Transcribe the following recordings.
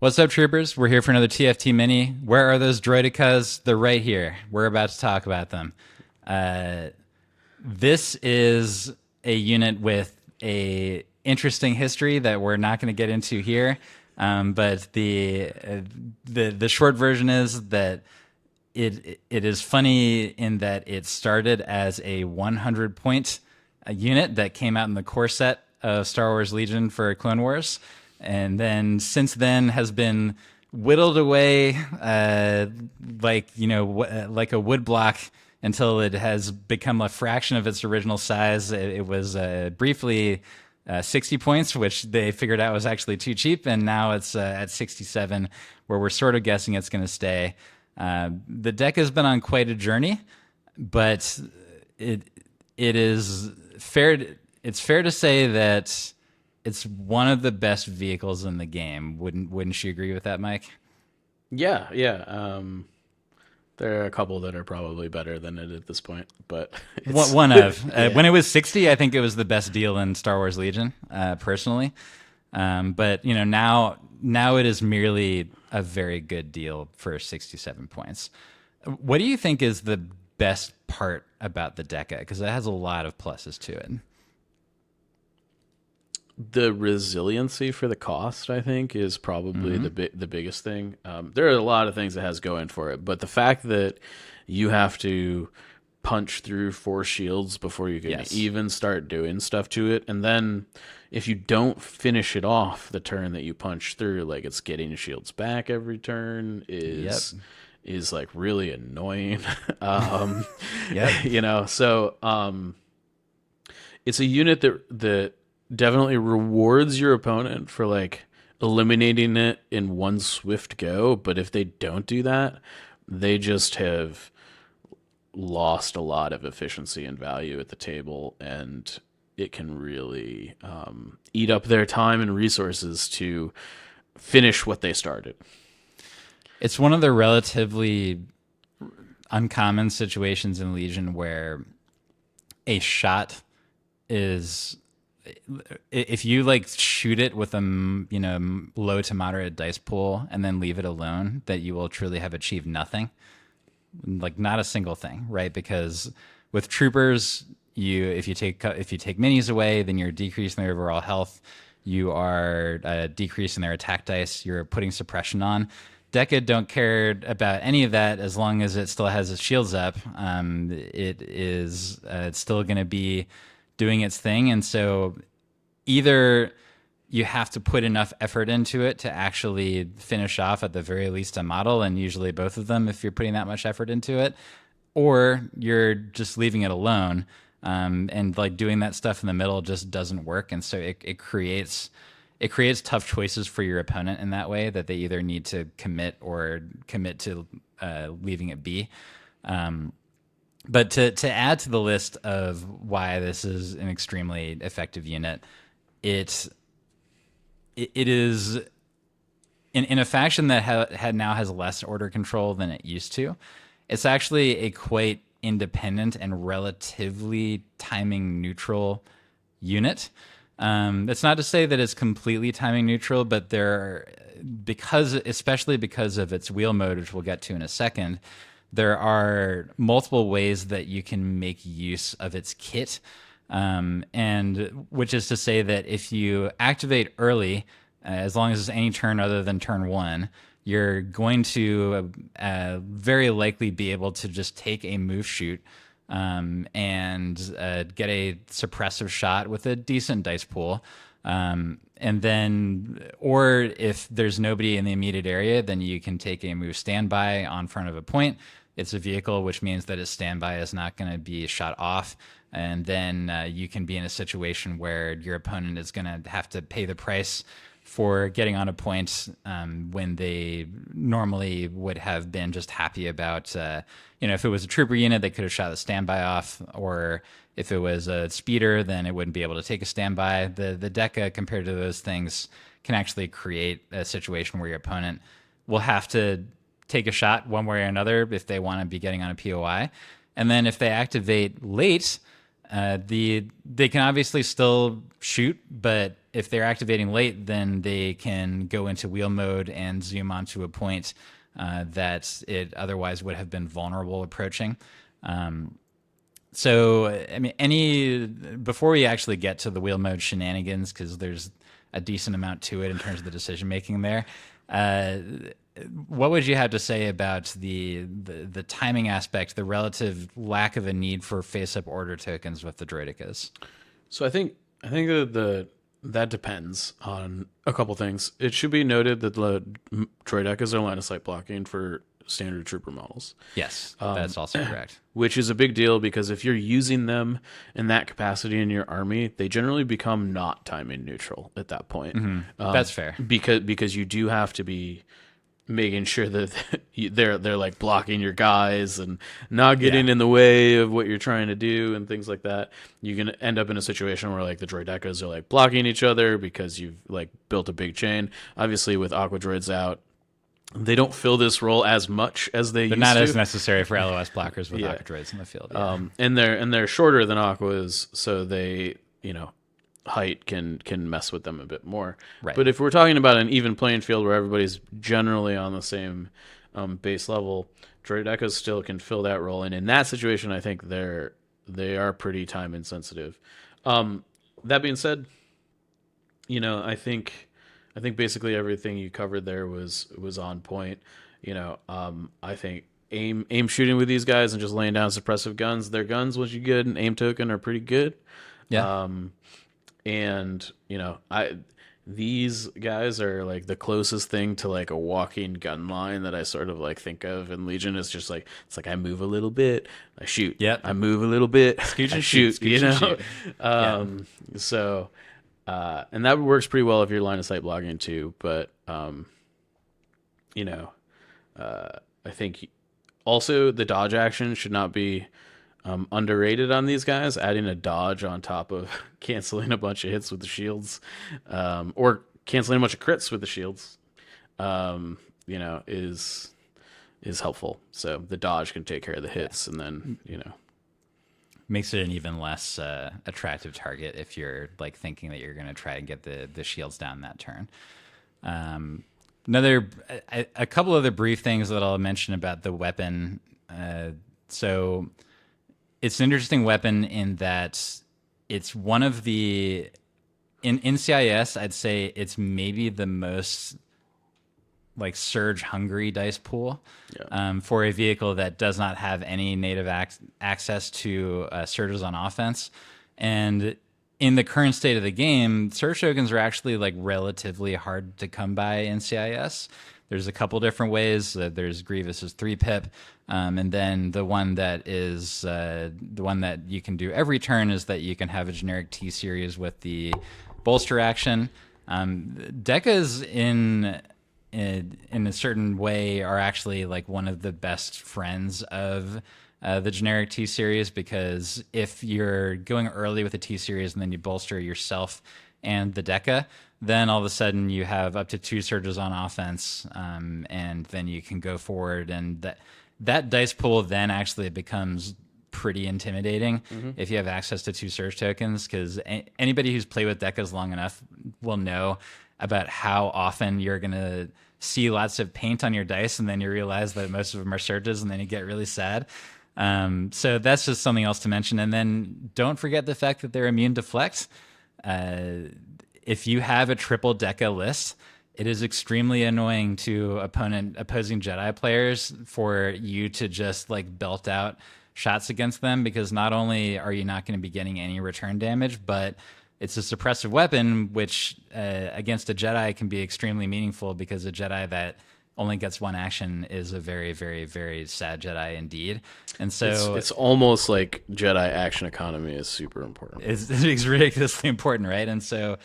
What's up, troopers? We're here for another TFT Mini. Where are those Droidekas? They're right here. We're about to talk about them. Uh, this is a unit with a interesting history that we're not going to get into here. But the short version is that it is funny in that it started as a 100 point unit that came out in the core set of Star Wars Legion for Clone Wars, and then since then has been whittled away like a wood block until it has become a fraction of its original size. It was briefly 60 points, which they figured out was actually too cheap, and now it's at 67, where we're sort of guessing it's going to stay. The deck has been on quite a journey, but it it is fair. It's fair to say that it's one of the best vehicles in the game. Wouldn't you agree with that, Mike? Yeah, yeah. There are a couple that are probably better than it at this point, but One it's one of yeah, when it was 60, I think it was the best deal in Star Wars Legion, personally. But now it is merely a very good deal for 67 points. What do you think is the best part about the Deca? Because it has a lot of pluses to it. the resiliency for the cost. I think is probably Hmm. the biggest thing. There are a lot of things it has going for it, but the fact that you have to punch through four shields before you can Yes. even start doing stuff to it, and then if you don't finish it off the turn that you punch through, like it's getting shields back every turn Yep. is like really annoying. um, Yep. so it's a unit that definitely rewards your opponent for like eliminating it in one swift go, but if they don't do that, they just have lost a lot of efficiency and value at the table, and it can really eat up their time and resources to finish what they started. It's one of the relatively uncommon situations in Legion where a shot is, if you like shoot it with a low to moderate dice pool and then leave it alone, that you will truly have achieved nothing, like not a single thing, right? Because with troopers, you if you take minis away, then you're decreasing their overall health. You are decreasing their attack dice. You're putting suppression on. Deca don't care about any of that as long as it still has its shields up. It's still going to be doing its thing, and so either you have to put enough effort into it to actually finish off at the very least a model, and usually both of them if you're putting that much effort into it, or you're just leaving it alone. And like doing that stuff in the middle just doesn't work, and so it creates tough choices for your opponent in that way, that they either need to commit or commit to leaving it be. But to add to the list of why this is an extremely effective unit, it it is in a faction that now has less order control than it used to. It's actually a quite independent and relatively timing neutral unit. That's not to say that it's completely timing neutral, but especially because of its wheel mode, which we'll get to in a second, there are multiple ways that you can make use of its kit. And which is to say that if you activate early, as long as it's any turn other than turn one, you're going to very likely be able to just take a move shoot, and get a suppressive shot with a decent dice pool. And then, or if there's nobody in the immediate area, then you can take a move standby on front of a point. It's a vehicle, which means that its standby is not going to be shot off. And then you can be in a situation where your opponent is going to have to pay the price for getting on a point, when they normally would have been just happy about, if it was a trooper unit, they could have shot the standby off, or if it was a speeder, then it wouldn't be able to take a standby. The Deca, compared to those things, can actually create a situation where your opponent will have to take a shot one way or another if they want to be getting on a POI. And then if they activate late, They can obviously still shoot, but if they're activating late, then they can go into wheel mode and zoom onto a point that it otherwise would have been vulnerable approaching. So, I mean, before we actually get to the wheel mode shenanigans, because there's a decent amount to it in terms of the decision making there, what would you have to say about the timing aspect, the relative lack of a need for face-up order tokens with the Droidekas? So I think that depends on a couple things. It should be noted that the Droidekas are line of sight blocking for standard trooper models. Yes, that's also correct. Which is a big deal because if you're using them in that capacity in your army, they generally become not timing neutral at that point. That's fair. Because you do have to be making sure that they're like blocking your guys and not getting in the way of what you're trying to do and things like that. You're gonna end up in a situation where like the Droidekas are like blocking each other because you've like built a big chain. Obviously, with Aqua Droids out, they don't fill this role as much as they used to. They're not as necessary for LOS blockers with Aqua Droids in the field. Yeah. And they're shorter than Aquas, so they, height can mess with them a bit more. Right. But if we're talking about an even playing field where everybody's generally on the same base level, Droidekas still can fill that role. And in that situation, I think they are pretty time insensitive. That being said, I think basically everything you covered there was on point. I think aim shooting with these guys and just laying down suppressive guns. Their guns, once you get an aim token, are pretty good. Yeah. And these guys are like the closest thing to like a walking gun line that I sort of like think of in Legion. Is just like, it's like I move a little bit, I shoot. Yep. I move a little bit, Scooch I and shoot. shoot, scooch and shoot. So, and that works pretty well if you're line of sight blocking too. But I think also the dodge action should not be underrated on these guys. Adding a dodge on top of canceling a bunch of hits with the shields, or canceling a bunch of crits with the shields, is helpful. So the dodge can take care of the hits, and then makes it an even less attractive target if you're like thinking that you're going to try and get the shields down that turn. A couple other brief things that I'll mention about the weapon. So it's an interesting weapon in that it's one of the in CIS, I'd say it's maybe the most like surge hungry dice pool for a vehicle that does not have any native access to surges on offense. And in the current state of the game, surge tokens are actually like relatively hard to come by in CIS. There's a couple different ways. There's Grievous's 3-pip, and then the one that is the one that you can do every turn is that you can have a generic T series with the bolster action. Dekas in a certain way are actually like one of the best friends of the generic T series, because if you're going early with a T series and then you bolster yourself and the Deca, then all of a sudden you have up to 2 surges on offense, and then you can go forward, and that dice pool then actually becomes pretty intimidating if you have access to 2 surge tokens, because anybody who's played with Decas long enough will know about how often you're going to see lots of paint on your dice, and then you realize that most of them are surges, and then you get really sad. So that's just something else to mention. And then don't forget the fact that they're immune to flex. If you have a triple Deca list, it is extremely annoying to opposing Jedi players for you to just like belt out shots against them, because not only are you not going to be getting any return damage, but it's a suppressive weapon, which against a Jedi can be extremely meaningful, because a Jedi that only gets one action is a very, very, very sad Jedi indeed. And so it's almost like Jedi action economy is super important. It's ridiculously important, right? And so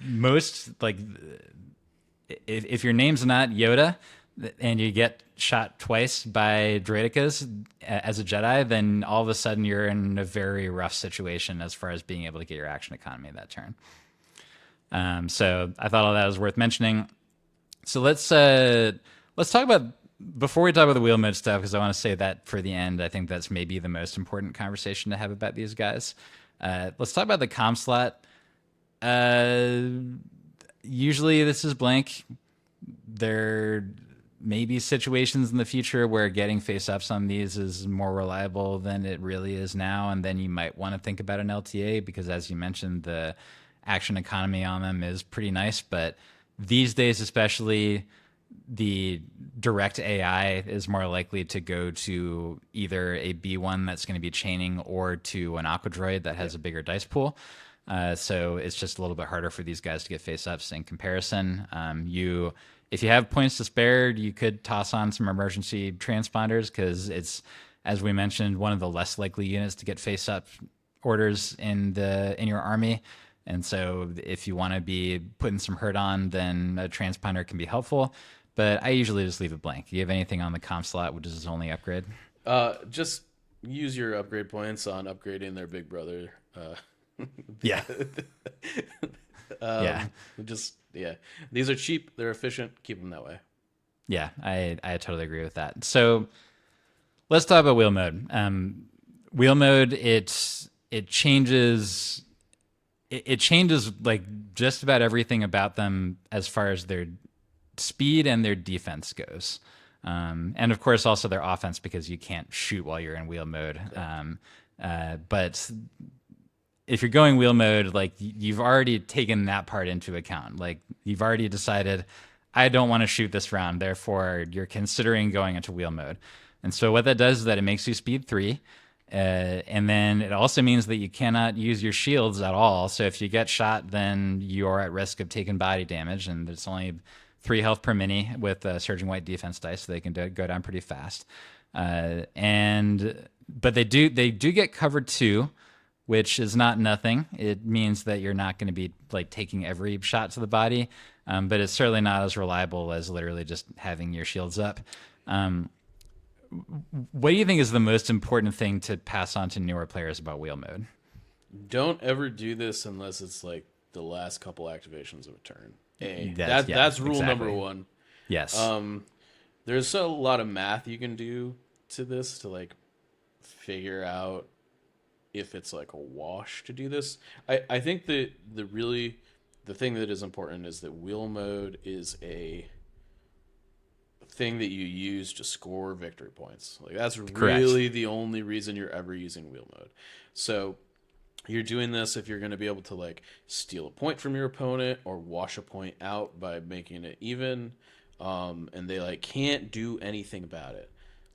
most, like, if your name's not Yoda and you get shot twice by Droidekas as a Jedi, then all of a sudden you're in a very rough situation as far as being able to get your action economy that turn. So I thought all that was worth mentioning. So let's talk about before we talk about the wheel mode stuff, because I want to say that for the end, I think that's maybe the most important conversation to have about these guys. Let's talk about the comm slot. Uh, Usually this is blank. There may be situations in the future where getting face ups on these is more reliable than it really is now, and then you might want to think about an LTA because, as you mentioned, the action economy on them is pretty nice. But these days, especially, the direct AI is more likely to go to either a B1 that's going to be chaining or to an Aqua Droid that has a bigger dice pool. So it's just a little bit harder for these guys to get face ups in comparison. If you have points to spare, you could toss on some emergency transponders because it's, as we mentioned, one of the less likely units to get face up orders in your army. And so if you want to be putting some hurt on, then a transponder can be helpful. But I usually just leave it blank. Do you have anything on the comm slot, which is his only upgrade? Just use your upgrade points on upgrading their big brother. Yeah. Yeah. Just yeah. These are cheap. They're efficient. Keep them that way. Yeah, I totally agree with that. So let's talk about wheel mode. Wheel mode, it changes. It changes like just about everything about them as far as their speed and their defense goes. And of course, also their offense because you can't shoot while you're in wheel mode. But if you're going wheel mode, like you've already taken that part into account. Like you've already decided, I don't want to shoot this round. Therefore, you're considering going into wheel mode. And so what that does is that it makes you speed 3. And then it also means that you cannot use your shields at all. So if you get shot, then you are at risk of taking body damage. And it's only 3 health per mini with Surging White defense dice, so they can go down pretty fast. But they do get covered 2, which is not nothing. It means that you're not going to be like taking every shot to the body, but it's certainly not as reliable as literally just having your shields up. What do you think is the most important thing to pass on to newer players about wheel mode? Don't ever do this unless it's like the last couple activations of a turn. That's rule exactly. number 1. Yes. There's a lot of math you can do to this to like figure out if it's like a wash to do this. I think that the thing that is important is that wheel mode is a thing that you use to score victory points. Like that's really the only reason you're ever using wheel mode. So you're doing this if you're going to be able to like steal a point from your opponent or wash a point out by making it even, and they like can't do anything about it.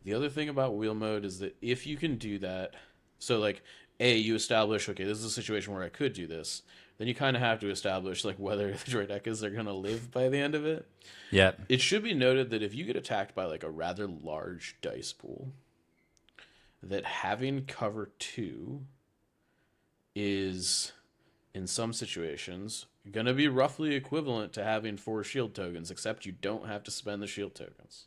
The other thing about wheel mode is that if you can do that, so like you establish, okay, this is a situation where I could do this, then you kind of have to establish like whether the Droidekas are going to live by the end of it. Yeah. It should be noted that if you get attacked by like a rather large dice pool, that having cover 2 is, in some situations, going to be roughly equivalent to having 4 shield tokens, except you don't have to spend the shield tokens.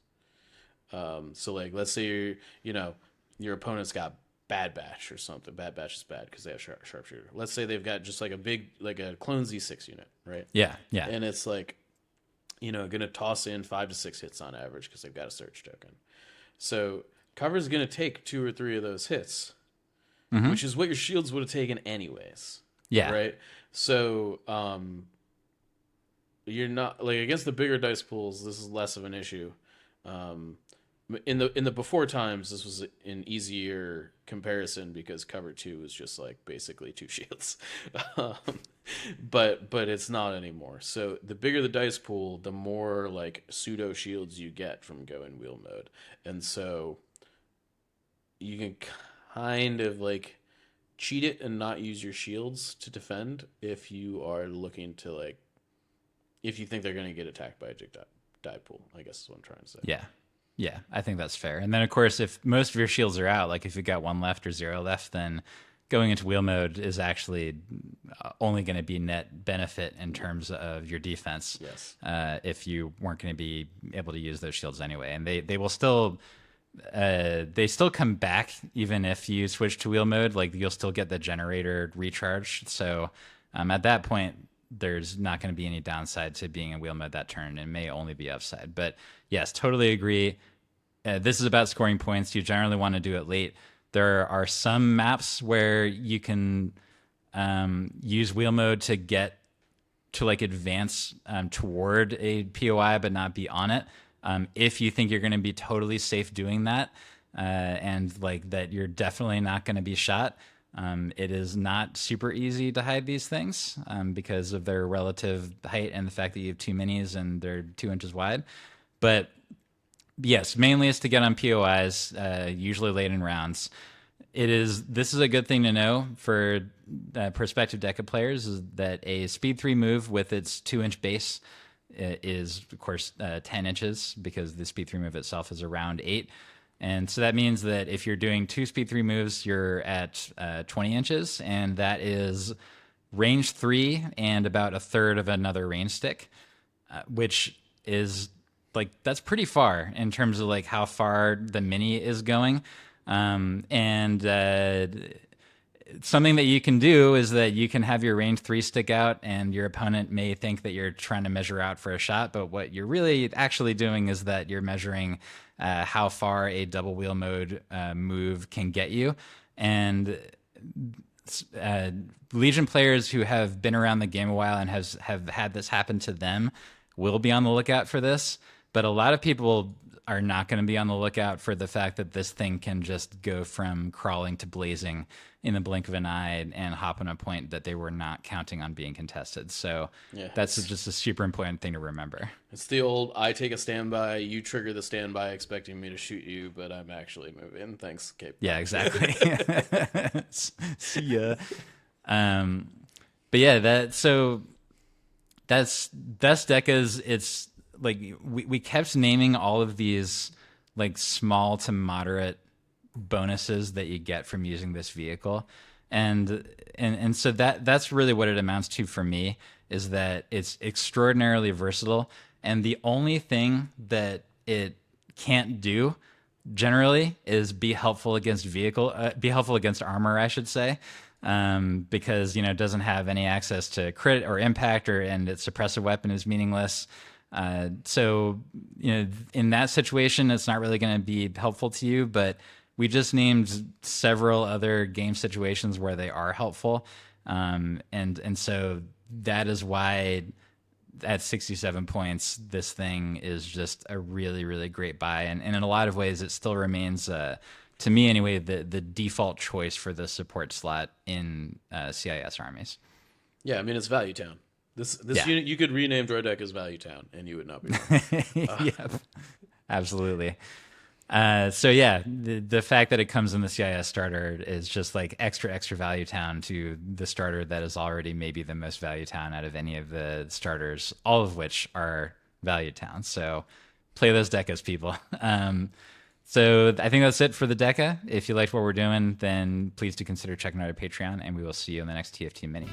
So like, let's say your opponent's got Bad Batch or something. Bad Batch is bad because they have sharpshooter. Let's say they've got just like a clone Z6 unit, right? Yeah. And it's like, going to toss in 5 to 6 hits on average because they've got a surge token. So cover is going to take 2 or 3 of those hits, which is what your shields would have taken anyways. Yeah. Right. So you're not like against the bigger dice pools. This is less of an issue. In the before times, this was an easier comparison because cover 2 was just like basically 2 shields, but it's not anymore. So the bigger the dice pool, the more like pseudo shields you get from going wheel mode, and so you can kind of like cheat it and not use your shields to defend if you are looking to like if you think they're going to get attacked by a die pool. I guess is what I'm trying to say. Yeah, I think that's fair. And then, of course, if most of your shields are out, like if you've got 1 left or 0 left, then going into wheel mode is actually only going to be net benefit in terms of your defense. Yes. If you weren't going to be able to use those shields anyway. And they will still... they still come back even if you switch to wheel mode. Like you'll still get the generator recharge. So at that point, there's not going to be any downside to being in wheel mode that turn. It may only be upside. But yes, totally agree. this is about scoring points. You generally want to do it late. There are some maps where you can use wheel mode to get to like advance toward a POI but not be on it. If you think you're going to be totally safe doing that, and like that you're definitely not going to be shot, it is not super easy to hide these things because of their relative height and the fact that you have two minis and they're 2 inches wide. But yes, mainly it's to get on POIs, usually late in rounds. This is a good thing to know for prospective Deca players, is that a speed 3 move with its 2-inch base is of course 10 inches, because the speed 3 move itself is around 8. And so that means that if you're doing 2 speed 3 moves, you're at 20 inches, and that is range 3 and about a third of another range stick, which is like, that's pretty far in terms of like how far the mini is going. And something that you can do is that you can have your range 3 stick out, and your opponent may think that you're trying to measure out for a shot, but what you're really actually doing is that you're measuring how far a double wheel mode move can get you. And Legion players who have been around the game a while and have had this happen to them will be on the lookout for this, but a lot of people are not going to be on the lookout for the fact that this thing can just go from crawling to blazing in the blink of an eye and hop on a point that they were not counting on being contested. So that's just a super important thing to remember. It's the old, I take a standby, you trigger the standby expecting me to shoot you, but I'm actually moving. Thanks, Cape. Yeah, exactly. See ya. But yeah, that's Decas. It's like we kept naming all of these like small to moderate bonuses that you get from using this vehicle, and so that's really what it amounts to for me, is that it's extraordinarily versatile, and the only thing that it can't do generally is be helpful against armor, I should say, because it doesn't have any access to crit or impact, and its suppressive weapon is meaningless. So in that situation, it's not really going to be helpful to you, but we just named several other game situations where they are helpful. And so that is why at 67 points, this thing is just a really, really great buy. And in a lot of ways, it still remains, to me anyway, the default choice for the support slot in CIS armies. Yeah, I mean, it's Value Town. This unit, you could rename Droidekas Value Town, and you would not be wrong. Yep, absolutely. So yeah, the fact that it comes in the CIS starter is just like extra Value Town to the starter that is already maybe the most Value Town out of any of the starters, all of which are Value Towns. So play those Decas, people. So I think that's it for the Deca. If you liked what we're doing, then please do consider checking out our Patreon, and we will see you on the next TFT Mini.